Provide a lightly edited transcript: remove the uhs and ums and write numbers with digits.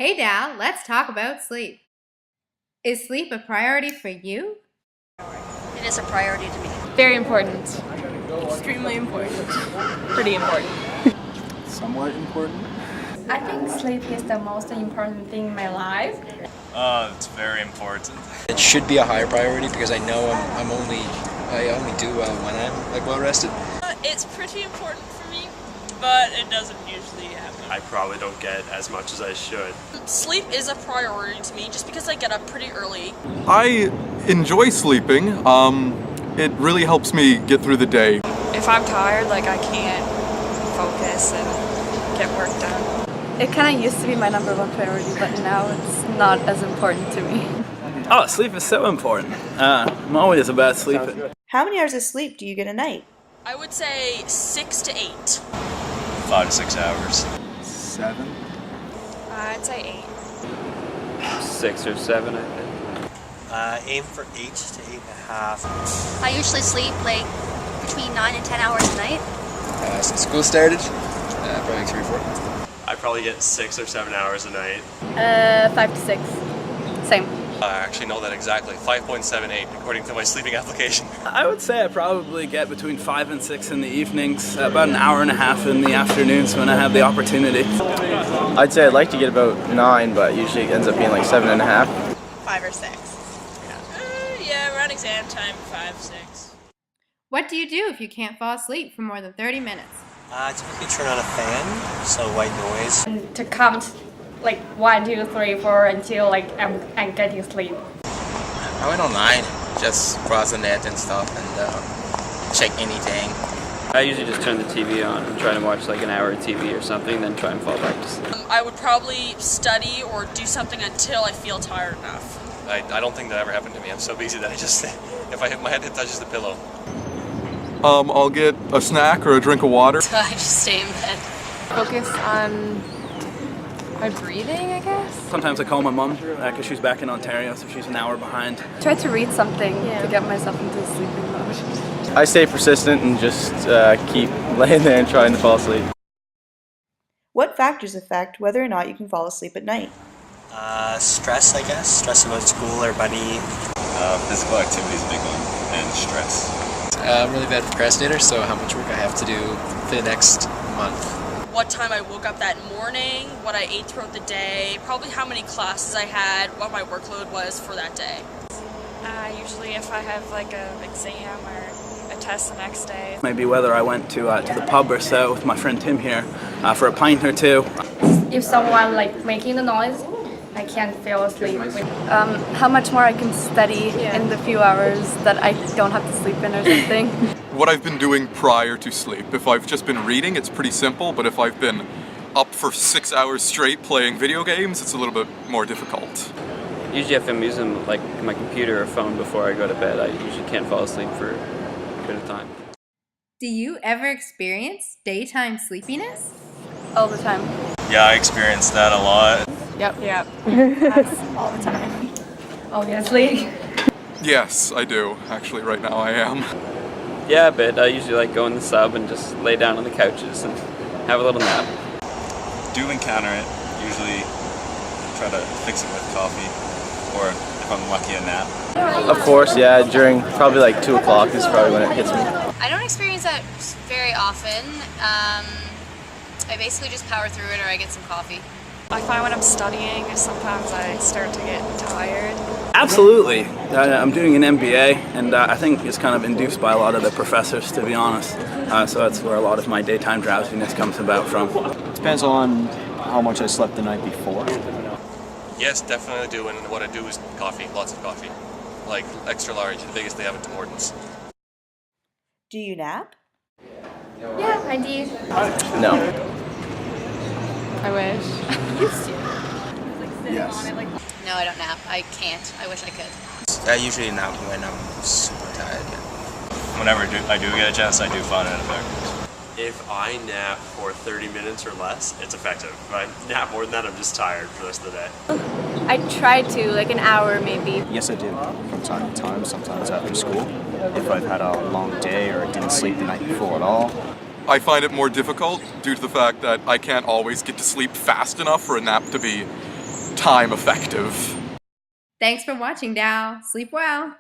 Hey Dal, let's talk about sleep. Is sleep a priority for you? It is a priority to me. Very important. Extremely important. Pretty important. Somewhat important. I think sleep is the most important thing in my life. It's very important. It should be a higher priority because I know I only do well when I'm well rested. It's pretty important for me, but it doesn't usually happen. I probably don't get as much as I should. Sleep is a priority to me just because I get up pretty early. I enjoy sleeping. It really helps me get through the day. If I'm tired, I can't focus and get work done. It kind of used to be my number one priority, but now it's not as important to me. Oh, sleep is so important. I'm always about sleeping. How many hours of sleep do you get a night? I would say 6 to 8. 5 to 6 hours. 7. I'd say 8. 6 or 7, I think. Aim for 8 to 8.5. I usually sleep between 9 and 10 hours a night. Since school started, probably 3 or 4. I probably get 6 or 7 hours a night. 5 to 6. Same. I actually know that exactly. 5.78 according to my sleeping application. I would say I probably get between 5 and 6 in the evenings, about an hour and a half in the afternoons when I have the opportunity. I'd say I'd like to get about 9, but usually it ends up being 7.5. 5 or 6. Yeah, around exam time, 5, 6. What do you do if you can't fall asleep for more than 30 minutes? Typically turn on a fan, so white noise. And to count 1, 2, 3, 4 until I'm getting sleep. I went online, just browse the net and stuff and check anything. I usually just turn the TV on and try to watch an hour of TV or something, then try and fall back to sleep. I would probably study or do something until I feel tired enough. I don't think that ever happened to me. I'm so busy that I just, if my head touches the pillow. I'll get a snack or a drink of water. I just stay in bed. Focus on my breathing, I guess. Sometimes I call my mom because she's back in Ontario, so she's an hour behind. Try to read something to get myself into sleeping mode. I stay persistent and just keep laying there and trying to fall asleep. What factors affect whether or not you can fall asleep at night? Stress, I guess. Stress about school or money. Physical activity is a big one, and stress. I'm really bad procrastinator, so how much work I have to do for the next month. What time I woke up that morning, what I ate throughout the day, probably how many classes I had, what my workload was for that day. Usually if I have an exam or a test the next day. Maybe whether I went to the pub or so with my friend Tim here for a pint or two. If someone making the noise, I can't fall asleep. How much more I can study in the few hours that I don't have to sleep in or something. What I've been doing prior to sleep. If I've just been reading, it's pretty simple, but if I've been up for 6 hours straight playing video games, it's a little bit more difficult. Usually if I'm using my computer or phone before I go to bed, I usually can't fall asleep for a bit of time. Do you ever experience daytime sleepiness? All the time. Yeah, I experienced that a lot. Yep. All the time. Obviously. Yes, I do. Actually, right now I am. Yeah, a bit. I usually go in the sub and just lay down on the couches and have a little nap. Do encounter it. Usually try to fix it with coffee, or if I'm lucky, a nap. Of course, yeah, during probably 2 o'clock is probably when it hits me. I don't experience that very often. I basically just power through it or I get some coffee. I find when I'm studying, sometimes I start to get tired. Absolutely. I'm doing an MBA, and I think it's kind of induced by a lot of the professors, to be honest. So that's where a lot of my daytime drowsiness comes about from. Depends on how much I slept the night before. Yes, definitely do, and what I do is coffee, lots of coffee. Extra large, the biggest they have at Tim Hortons. Do you nap? Yeah, I do. No. I wish. Yes. No, I don't nap. I can't. I wish I could. I usually nap when I'm super tired. Whenever I do get a chance, I do find it effective. If I nap for 30 minutes or less, it's effective. If I nap more than that, I'm just tired for the rest of the day. I try to, an hour maybe. Yes, I do. From time to time, sometimes after school. If I've had a long day or I didn't sleep the night before at all. I find it more difficult due to the fact that I can't always get to sleep fast enough for a nap to be time effective. Thanks for watching, Dal. Sleep well.